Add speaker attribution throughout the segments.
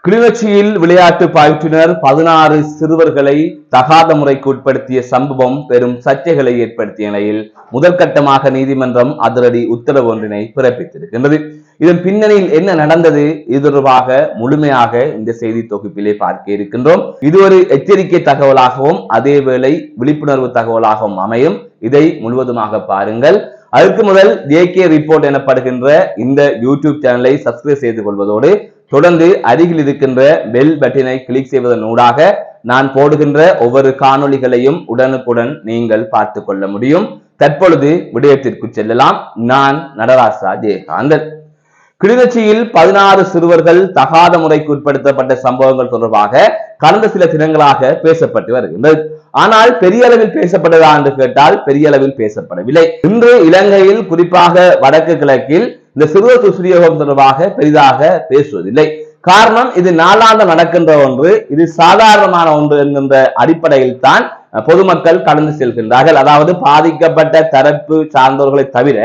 Speaker 1: கிளிநொச்சியில் விளையாட்டு பயிற்றுனர் 16 சிறுவர்களை தகாத முறைக்கு உட்படுத்திய சம்பவம் பெரும் சர்ச்சைகளை ஏற்படுத்திய நிலையில் முதற்கட்டமாக நீதிமன்றம் அதிரடி உத்தரவு ஒன்றினை பிறப்பித்திருக்கின்றது. இதன் பின்னணியில் என்ன நடந்தது, இது தொடர்பாக முழுமையாக இந்த செய்தி தொகுப்பிலே பார்க்க இருக்கின்றோம். இது ஒரு எச்சரிக்கை தகவலாகவும் அதேவேளை விழிப்புணர்வு தகவலாகவும் அமையும். இதை முழுவதுமாக பாருங்கள். அதற்கு முதல் ஜேகே ரிப்போர்ட் எனப்படுகின்ற இந்த யூடியூப் சேனலை சப்ஸ்கிரைப் செய்து கொள்வதோடு தொடர்ந்து அருகில் இருக்கின்ற பெல் பட்டனை கிளிக் செய்வதன் ஊடாக நான் போடுகின்ற ஒவ்வொரு காணொளிகளையும் உடனுக்குடன் நீங்கள் பார்த்து கொள்ள முடியும். தற்பொழுது விடயத்திற்கு செல்லலாம். நான் நடராசா ஜெயகாந்தன். கிளிநொச்சியில் 16 சிறுவர்கள் தகாத முறைக்கு உட்படுத்தப்பட்ட சம்பவங்கள் தொடர்பாக கடந்த சில தினங்களாக பேசப்பட்டு வருகின்றது. ஆனால் பெரிய அளவில் பேசப்பட்டதா என்று கேட்டால் பெரிய அளவில் பேசப்படவில்லை. இன்று இலங்கையில் குறிப்பாக வடக்கு கிழக்கில் இந்த சிறுவர் துஷ்பிரயோகம் தொடர்பாக பெரிதாக பேசுவதில்லை. காரணம், இது நாளாண்டு நடக்கின்ற ஒன்று, இது சாதாரணமான ஒன்று என்கின்ற அடிப்படையில் தான் பொதுமக்கள் கடந்து செல்கின்றார்கள். அதாவது பாதிக்கப்பட்ட தரப்பு சார்ந்தவர்களை தவிர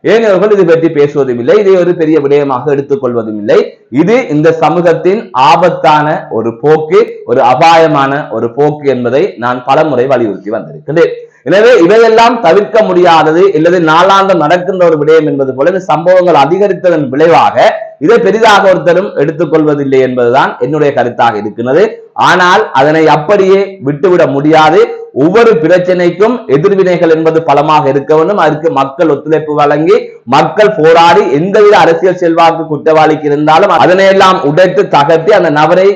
Speaker 1: ஏனையவர்கள் இது பற்றி பேசுவதும் இல்லை, இதை ஒரு பெரிய விடயமாக எடுத்துக் கொள்வதும் இல்லை. இது இந்த சமூகத்தின் ஆபத்தான ஒரு போக்கு, ஒரு அபாயமான ஒரு போக்கு என்பதை நான் பலமுறை வலியுறுத்தி வந்திருக்கிறேன். எனவே இவையெல்லாம் தவிர்க்க முடியாதது, இல்லது நாளாண்டு நடக்கின்ற ஒரு விடயம் என்பது போல இந்த சம்பவங்கள் அதிகரித்ததன் விளைவாக இதை பெரிதாக ஒருத்தரும் எடுத்துக்கொள்வதில்லை என்பதுதான் என்னுடைய கருத்தாக இருக்கிறது. ஆனால் அதனை அப்படியே விட்டுவிட முடியாது. ஒவ்வொரு பிரச்சனைக்கும் எதிர்வினைகள் என்பது பலமாக இருக்க வேண்டும். அதற்கு மக்கள் ஒத்துழைப்பு வழங்கி மக்கள் போராடி எந்தவித அரசியல் செல்வாக்கு குற்றவாளிக்கு இருந்தாலும் அதனையெல்லாம் உடைத்து தகர்த்தி அந்த நபரை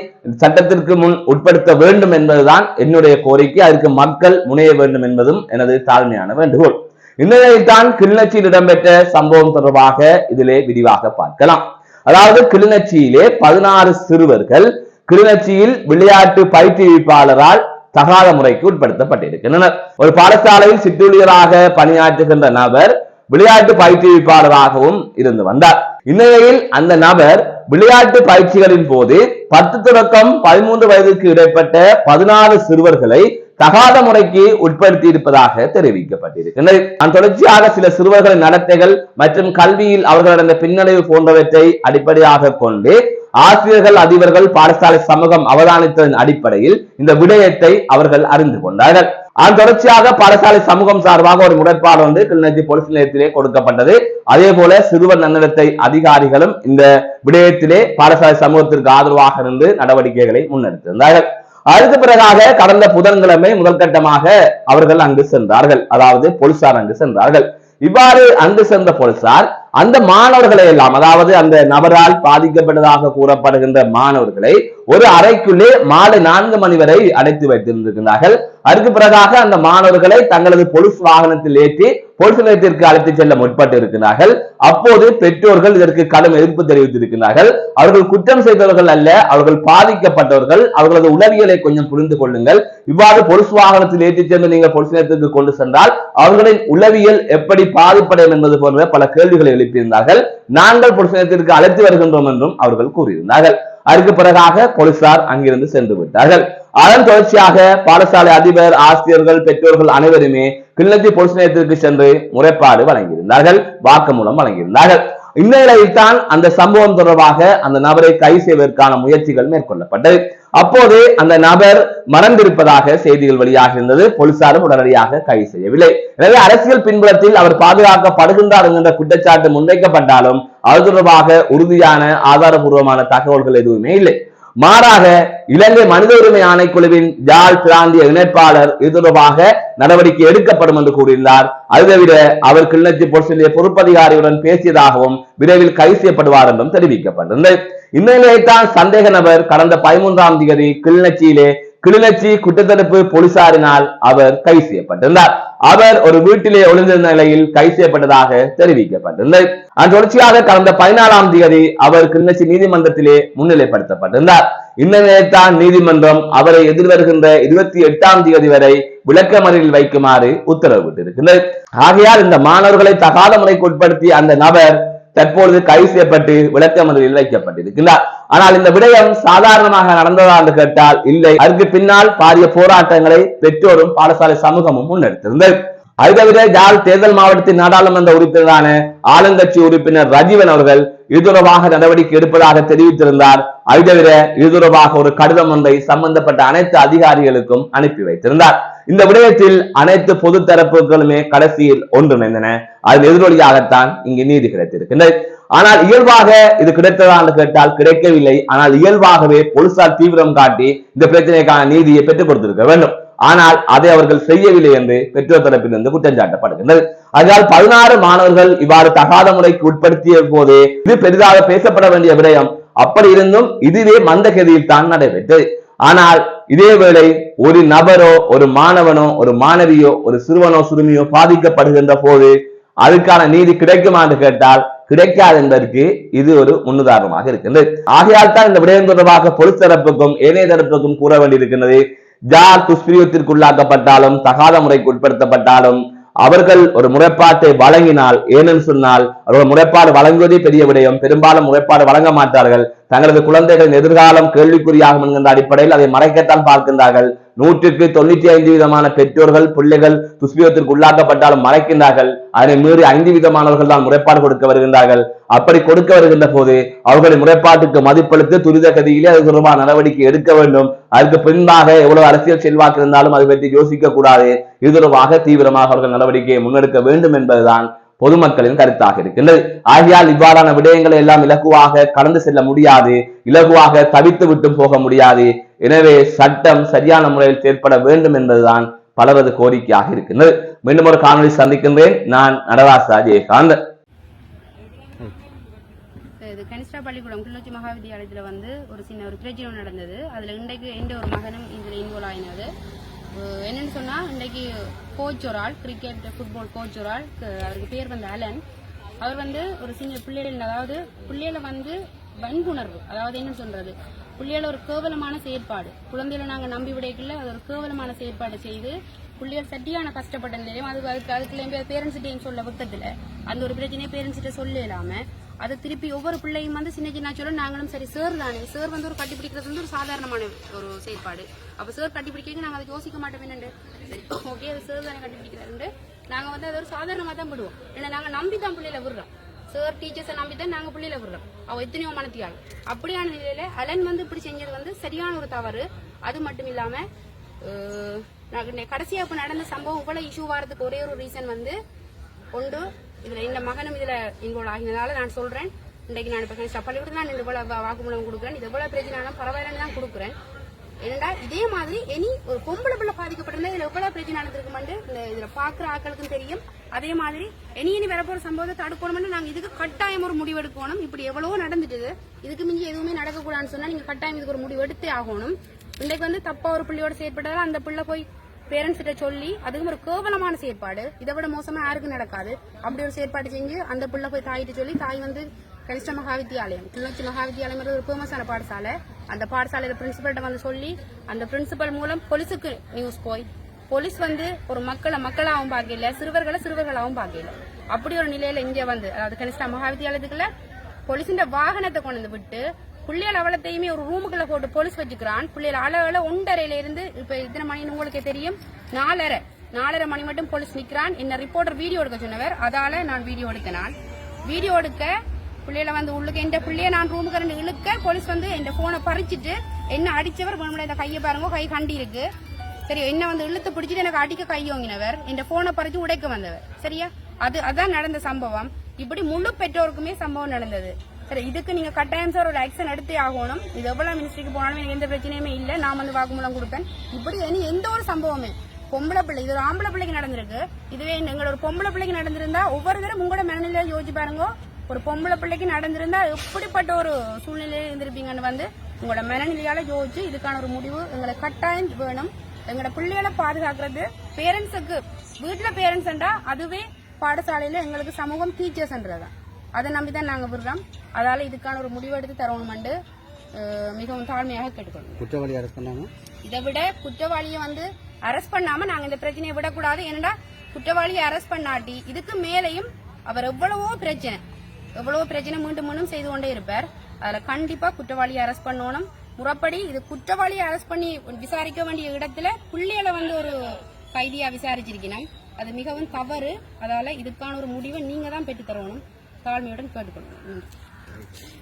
Speaker 1: சட்டத்திற்கு முன் உட்படுத்த வேண்டும் என்பதுதான் என்னுடைய கோரிக்கை. அதற்கு மக்கள் முனைய வேண்டும் என்பதும் எனது தாழ்மையான வேண்டுகோள். இந்நிலையில்தான் கிளிநொச்சியில் இடம்பெற்ற சம்பவம் தொடர்பாக இதிலே விரிவாக பார்க்கலாம். அதாவது கிளிநொச்சியிலே 16 சிறுவர்கள் கிளிநொச்சியில் விளையாட்டு பயிற்றுவிப்பாளரால் தகாத முறைக்கு உட்படுத்தப்பட்டிருக்கின்றனர். ஒரு பாடசாலையில் சிற்றூழியராக பணியாற்றுகின்ற நபர் விளையாட்டு பயிற்றுவிப்பாளராகவும் இருந்து வந்தார். இந்நிலையில் அந்த நபர் விளையாட்டு பயிற்சிகளின் போது 10 தொடக்கம் 13 வயதுக்கு இடைப்பட்ட 16 சிறுவர்களை தகாத முறைக்கு உட்படுத்தி இருப்பதாக தெரிவிக்கப்பட்டிருக்கிறது. தொடர்ச்சியாக சில சிறுவர்களின் நடத்தைகள் மற்றும் கல்வியில் அவர்கள் நடந்த பின்னடைவு போன்றவற்றை அடிப்படையாக கொண்டு ஆசிரியர்கள், அதிபர்கள், பாடசாலை சமூகம் அவதானித்ததன் அடிப்படையில் இந்த விடயத்தை அவர்கள் அறிந்து கொண்டார்கள். தொடர்ச்சியாக பாடசாலை சமூகம் சார்பாக ஒரு முறைப்பாடு ஒன்று கிளிநொச்சி போலீஸ் நிலையத்திலே கொடுக்கப்பட்டது. அதே போல சிறுவர் நன்னடத்தை அதிகாரிகளும் இந்த விடயத்திலே பாடசாலை சமூகத்திற்கு ஆதரவாக இருந்து நடவடிக்கைகளை முன்னெடுத்திருந்தார்கள். அதுக்கு பிறகாக கடந்த புதன்கிழமை முதற்கட்டமாக அவர்கள் அங்கு சென்றார்கள், அதாவது போலீசார் அங்கு சென்றார்கள். இவ்வாறு அங்கு சென்ற போலீசார் அந்த மாணவர்களை எல்லாம், அதாவது அந்த நபரால் பாதிக்கப்பட்டதாக கூறப்படுகின்ற மாணவர்களை ஒரு அறைக்குள்ளே மாலை 4 மணி வரை அடைத்து வைத்திருந்திருக்கிறார்கள். அதற்கு பிறகாக அந்த மாணவர்களை தங்களது போலீஸ் வாகனத்தில் ஏற்றி போலீஸ் நிலையத்திற்கு அழைத்து செல்ல முற்பட்டு இருக்கிறார்கள். அப்போது பெற்றோர்கள் இதற்கு கடும் எதிர்ப்பு தெரிவித்திருக்கிறார்கள். அவர்கள் குற்றம் செய்தவர்கள் அல்ல, அவர்கள் பாதிக்கப்பட்டவர்கள். அவர்களது உளவியலை கொஞ்சம் புரிந்து கொள்ளுங்கள். இவ்வாறு போலீஸ் வாகனத்தில் ஏற்றி சென்று நீங்கள் போலீஸ் நிலையத்திற்கு கொண்டு சென்றால் அவர்களின் உளவியல் எப்படி பாதிப்படையும் என்பது போன்ற பல கேள்விகளை எழுப்பியிருந்தார்கள். நாங்கள் போலீஸ் நிலையத்திற்கு அழைத்து வருகின்றோம் என்றும் அவர்கள் கூறியிருந்தார்கள். அதற்கு பிறகாக போலீசார் அங்கிருந்து சென்று விட்டார்கள். அதன் தொடர்ச்சியாக பாடசாலை அதிபர், ஆசிரியர்கள், பெற்றோர்கள் அனைவருமே கிளிநொச்சி போலீஸ் நிலையத்திற்கு சென்று முறைப்பாடு வழங்கியிருந்தார்கள், வாக்குமூலம் வழங்கியிருந்தார்கள். இந்நிலையில் தான் அந்த சம்பவம் தொடர்பாக அந்த நபரை கைது செய்வதற்கான முயற்சிகள் மேற்கொள்ளப்பட்டது. அப்போது அந்த நபர் மறந்திருப்பதாக செய்திகள் வெளியாக இருந்தது. போலீசாரும் உடனடியாக கைது செய்யவில்லை. எனவே அரசியல் பின்புலத்தில் அவர் பாதுகாக்கப்படுகின்றார் என்கின்ற குற்றச்சாட்டு முன்வைக்கப்பட்டாலும் அது தொடர்பாக உறுதியான ஆதாரபூர்வமான தகவல்கள் எதுவுமே இல்லை. மாறாக இலங்கை மனித உரிமை ஆணைக்குழுவின் யாழ் பிராந்திய இணைப்பாளர் இது தொடர்பாக நடவடிக்கை எடுக்கப்படும் என்று கூறினார். அது தவிர அவர் கிளிநொச்சி போலீஸ் நிலைய பொறுப்பதிகாரியுடன் பேசியதாகவும் விரைவில் கைது செய்யப்படுவார் என்றும் தெரிவிக்கப்பட்டிருந்தது. இந்நிலையைத்தான் சந்தேக நபர் கடந்த 13ஆம் தேதி கிளிநொச்சி குற்றத்தடுப்பு போலீசாரினால் அவர் கைது செய்யப்பட்டிருந்தார். அவர் ஒரு வீட்டிலே ஒளிந்திருந்த நிலையில் கைது செய்யப்பட்டதாக தெரிவிக்கப்பட்டிருந்தது. தொடர்ச்சியாக கடந்த 14ஆம் தேதி அவர் கிளிநொச்சி நீதிமன்றத்திலே முன்னிலைப்படுத்தப்பட்டிருந்தார். இந்நிலையத்தான் நீதிமன்றம் அவரை எதிர்வருகின்ற 28ஆம் தேதி வரை விளக்கமறியலில் வைக்குமாறு உத்தரவிட்டிருக்கிறது. ஆகையால் இந்த மாணவர்களை தகாத முறைக்கு உட்படுத்திய அந்த நபர் தற்பொழுது கைது செய்யப்பட்டு விளக்கமறியலில் வைக்கப்பட்டிருக்கிறார். ஆனால் இந்த விடயம் சாதாரணமாக நடந்ததா என்று கேட்டால் இல்லை. அதற்கு பின்னால் பாரிய போராட்டங்களை பெற்றோரும் பாடசாலை சமூகமும் முன்னெடுத்திருந்தது. அது தவிர யாழ் தேர்தல் மாவட்டத்தின் நாடாளுமன்ற உறுப்பினரான ஆளுங்கட்சி உறுப்பினர் ரஜீவன் அவர்கள் இது தொடர்பாக நடவடிக்கை எடுப்பதாக தெரிவித்திருந்தார். அது தவிர இது தொடர்பாக ஒரு கடிதம் ஒன்றை சம்பந்தப்பட்ட அனைத்து அதிகாரிகளுக்கும் அனுப்பி வைத்திருந்தார். இந்த விடயத்தில் அனைத்து பொது தரப்புகளுமே கடைசியில் ஒன்றிணைந்தன. அதன் எதிரொலியாகத்தான் இங்கு நீதி கிடைத்திருக்கின்றது. ஆனால் இயல்பாக இது கிடைத்ததா என்று கேட்டால் கிடைக்கவில்லை. ஆனால் இயல்பாகவே போலீசார் தீவிரம் காட்டி இந்த பிரச்சனைக்கான நீதியை பெற்றுக் கொடுத்திருக்க வேண்டும். ஆனால் அதை அவர்கள் செய்யவில்லை என்று பெற்றோர் தரப்பிலிருந்து குற்றம் சாட்டப்படுகின்றது. அதனால் 16 மாணவர்கள் இவ்வாறு தகாத முறைக்கு உட்படுத்திய போதே இது பெரிதாக பேசப்பட வேண்டிய விடயம். அப்படி இருந்தும் இதுவே மந்தகதியில் தான் நடைபெற்றது. ஆனால் இதேவேளை ஒரு நபரோ ஒரு மாணவனோ ஒரு மாணவியோ ஒரு சிறுவனோ சிறுமியோ பாதிக்கப்படுகின்ற போது அதுக்கான நீதி கிடைக்குமா என்று கேட்டால் கிடைக்காது என்பதற்கு இது ஒரு முன்னுதாரணமாக இருக்கின்றது. ஆகையால் தான் இந்த விடயம் தொடர்பாக பொலிஸ் தரப்புக்கும் ஏனைய தரப்புக்கும் கூற வேண்டியிருக்கின்றது. யார் துஷ்பிரயோகத்திற்குள்ளாக்கப்பட்டாலும் தகாத முறைக்கு உட்படுத்தப்பட்டாலும் அவர்கள் ஒரு முறைப்பாட்டை வழங்கினால், ஏனென்று சொன்னால் அவர்கள் முறைப்பாடு வழங்குவதே பெரிய விடயம். பெரும்பாலும் முறைப்பாடு வழங்க மாட்டார்கள். தங்களது குழந்தைகளின் எதிர்காலம் கேள்விக்குறியாகும் என்கின்ற அடிப்படையில் அதை மறைக்கத்தான் பார்க்கின்றார்கள். 100க்கு 95% பெற்றோர்கள் பிள்ளைகள் துஷ்பிரயோகத்திற்கு உள்ளாக்கப்பட்டாலும் மறைக்கின்றார்கள். அதனை மீறி 5% தான் முறைப்பாடு கொடுக்க வருகின்றார்கள். அப்படி கொடுக்க வருகின்ற போது அவர்களின் முறைப்பாட்டுக்கு மதிப்பளித்து துரித கதியிலே அது தொடர்பான நடவடிக்கை எடுக்க வேண்டும். அதற்கு பின்பாக எவ்வளவு அரசியல் செல்வாக்கு இருந்தாலும் அதை பற்றி யோசிக்க கூடாது. இது தொடர்பாக தீவிரமாக அவர்கள் நடவடிக்கையை முன்னெடுக்க வேண்டும் என்பதுதான் பொதுமக்களின் கருத்தாக இருக்கின்றது. ஆகையால் இவ்வாறான விடயங்களை எல்லாம் இலகுவாக கடந்து செல்ல முடியாது, இலகுவாக தவித்து விட்டு போக முடியாது. எனவே சட்டம் சரியான முறையில் செயற்பட வேண்டும் என்பதுதான் பலரது கோரிக்கையாக இருக்கின்றது. மீண்டும் ஒரு காணொலி சந்திக்கின்றேன். நான் நடராசா ஜெயகாந்த்.
Speaker 2: கனிஷ்டா பள்ளிக்கூடம் கிளிநொச்சி மகாவித்தியாலயத்தில் ஒரு சின்ன ஒரு பிரச்சனை நடந்தது. அதில் இன்றைக்கு எந்த ஒரு மகனும் இதில் இன்வால்வ் ஆயினது. என்னன்னு சொன்னால், இன்றைக்கு கோச் ஒரு ஆள், கிரிக்கெட் ஃபுட்பால் கோச் ஒரு ஆள், அவருக்கு பேர் அலன். அவர் ஒரு சின்ன பிள்ளைகள், அதாவது பிள்ளைகளை வன்புணர்வு, அதாவது என்ன சொல்றது, பிள்ளைகள ஒரு கேவலமான செயற்பாடு, குழந்தைகளை நாங்கள் நம்பி விடைக்குள்ள அது ஒரு கேவலமான செயற்பாடு செய்து பிள்ளைகள் சட்டியான கஷ்டப்பட்ட நிலையும் அதுக்குள்ள பேரண்ட்ஸ்கிட்டையும் சொல்ல விட்டதில்ல. அந்த ஒரு பிரச்சனையை பேரண்ட்ஸ்கிட்ட சொல்ல இல்லாம அது திருப்பி ஒவ்வொரு பிள்ளையும் சின்ன சின்ன சொல்ல நாங்களும் சரி சார் தானே, சார் ஒரு கட்டி பிடிக்கிறது ஒரு சாதாரணமான ஒரு செயற்பாடு. அப்ப சார் கட்டி பிடிக்க நாங்க அதை யோசிக்க மாட்டோம். என்னண்டு சரி ஓகே அது சார் தானே கட்டி பிடிக்கிறாரு, நாங்க அது ஒரு சாதாரணமா தான் விடுவோம். ஏன்னா நாங்க நம்பி தான் பிள்ளைல விடுறோம். சார் டீச்சர்ஸை நம்பி தான் நாங்க பிள்ளைல விடுறோம். அவ எத்தனையோ மனத்தியாள். அப்படியான நிலையில அலன் இப்படி செஞ்சது சரியான ஒரு தவறு. அது மட்டும் இல்லாம கடைசியா இப்ப நடந்த சம்பவம் இவ்வளவு இஷ்யூ வரதுக்கு ஒரே ஒரு ரீசன் ஒன்று, இதுல இந்த மகனும் இதுல இன்வால்வ் ஆகினதால நான் சொல்றேன். இன்றைக்கு நான் இப்ப பள்ளிக்கூடம் நான் இந்த வாக்குமூலம் கொடுக்குறேன். இது எவ்வளவு பிரச்சனை பரவாயில்லன்னு தான் கொடுக்குறேன். ஏன்னா இதே மாதிரி இனி ஒரு பொம்பளை பிள்ளை பாதிக்கப்பட்டிருந்தா இதுல எவ்வளவு பிரச்சனை நடந்திருக்குமென்று இதுல பாக்குற ஆட்களுக்கும் தெரியும். அதே மாதிரி இனி வரப்போற சம்பவத்தை தடுக்கணும்னு நாங்க இதுக்கு கட்டாயம் ஒரு முடிவு எடுக்கணும். இப்படி எவ்வளவோ நடந்துட்டு இதுக்கு மிஞ்சி எதுவுமே நடக்கக்கூடாதுன்னு சொன்னா நீங்க கட்டாயம் இதுக்கு ஒரு முடிவு எடுத்தே ஆகணும். இன்றைக்கு தப்பா ஒரு பிள்ளையோட செயற்பட்டதால அந்த பிள்ளை போய் பேரண்ட்ஸ் கிட்ட சொல்லி அதுக்கு ஒரு கேவலமான செயற்பாடு, இதை விட மோசமா யாருக்கும் நடக்காது. அப்படி ஒரு செயற்பாடு செஞ்சு அந்த பிள்ளை போய் தாயிட்டு சொல்லி, தாய் கனிஷ்ட மகாவித்தியாலயம், கிளிநொச்சி மகாவித்தியாலயம் ஒரு ஃபேமஸான பாடசாலை, அந்த பாடசாலையில பிரின்சிபல்கிட்ட சொல்லி அந்த பிரின்சிபல் மூலம் போலீஸுக்கு நியூஸ் போய் போலீஸ் ஒரு மக்களாகவும் பார்க்கல, சிறுவர்களாகவும் பார்க்கல. அப்படி ஒரு நிலையில இங்க அதாவது கனிஷ்டா மகாவித்தியாலயத்துக்குள்ள போலீஸின் வாகனத்தை கொண்டு விட்டு பிள்ளைகள் அவளத்தையுமே ஒரு ரூமுக்குள்ள போட்டு போலீஸ் வச்சுக்கிறான். பிள்ளைகள் அளவுல 1:30 இருந்து இப்ப இத்தனை மணின்னு உங்களுக்கே தெரியும், 4:30 மணி மட்டும் போலீஸ் நிக்கிறான். என்ன ரிப்போர்ட்டர் வீடியோ எடுக்க சொன்னவர், அதால நான் வீடியோ எடுத்தேன். வீடியோ எடுக்க பிள்ளைகளை உள்ளுக்கு எந்த பிள்ளைய நான் ரூமுக்கு 2 இழுக்க போலீஸ் என் போனை பறிச்சுட்டு என்ன அடிச்சவர் இந்த கையை பாருங்க, கை கண்டி இருக்கு சரி, என்ன இழுத்து பிடிச்சிட்டு எனக்கு அடிக்க கை ஓங்கினவர், என் போனை பறிச்சு உடைக்க வந்தவர். சரியா, அதான் நடந்த சம்பவம். இப்படி முழு பெற்றோருக்குமே சம்பவம் நடந்தது. சரி, இதுக்கு நீங்க கட்டாயம் சார் ஒரு ஆக்ஷன் எடுத்தே ஆகணும். இது எவ்வளவு மினிஸ்ட்ரிக்கு போனாலும் எனக்கு எந்த பிரச்சனையுமே இல்லை, நான் வாக்குமூலம் கொடுப்பேன். இப்படி எந்த ஒரு சம்பவமே பொம்பளை பிள்ளை, இது ஒரு ஆம்பளை பிள்ளைக்கு நடந்திருக்கு. இதுவே எங்களோட ஒரு பொம்பளை பிள்ளைக்கு நடந்திருந்தா ஒவ்வொரு தடவை உங்களோட மனநிலையில யோசிச்சு பாருங்க. ஒரு பொம்பளை பிள்ளைக்கு நடந்திருந்தா எப்படிப்பட்ட ஒரு சூழ்நிலையில இருந்திருப்பீங்கன்னு உங்களோட மனநிலையால யோசிச்சு இதுக்கான ஒரு முடிவு எங்களை கட்டாயம் வேணும். எங்களோட பிள்ளைகளை பாதுகாக்கிறது பேரண்ட்ஸுக்கு, வீட்டுல பேரண்ட்ஸ்ன்றா அதுவே பாடசாலையில எங்களுக்கு சமூகம் டீச்சர்ஸ்ன்றதான், அதை நம்பிதான் நாங்க விடுறோம். அதால இதுக்கான ஒரு முடிவு எடுத்து தரணும் மிகவும் தாழ்மையாக கேட்டுக்கொள்ளும்.
Speaker 3: குற்றவாளி அரெஸ்ட் பண்ணாம,
Speaker 2: இதை விட குற்றவாளியை அரெஸ்ட் பண்ணாம நாங்க இந்த பிரச்சனையை விடக்கூடாது. ஏன்னா குற்றவாளியை அரெஸ்ட் பண்ணாட்டி இதுக்கு மேலையும் அவர் எவ்வளவோ பிரச்சனை மீண்டும் மீண்டும் செய்து கொண்டே இருப்பார். அதுல கண்டிப்பா குற்றவாளியை அரெஸ்ட் பண்ணணும். முறைப்படி இது குற்றவாளியை அரெஸ்ட் பண்ணி விசாரிக்க வேண்டிய இடத்துல பிள்ளைகளை ஒரு கைதியா விசாரிச்சிருக்கணும். அது மிகவும் தவறு. அதால இதுக்கான ஒரு முடிவை நீங்க தான் பெற்று தரணும். தாழ்மையுடன் கேட்டுக்கொள்ளணும்.
Speaker 3: ரைட்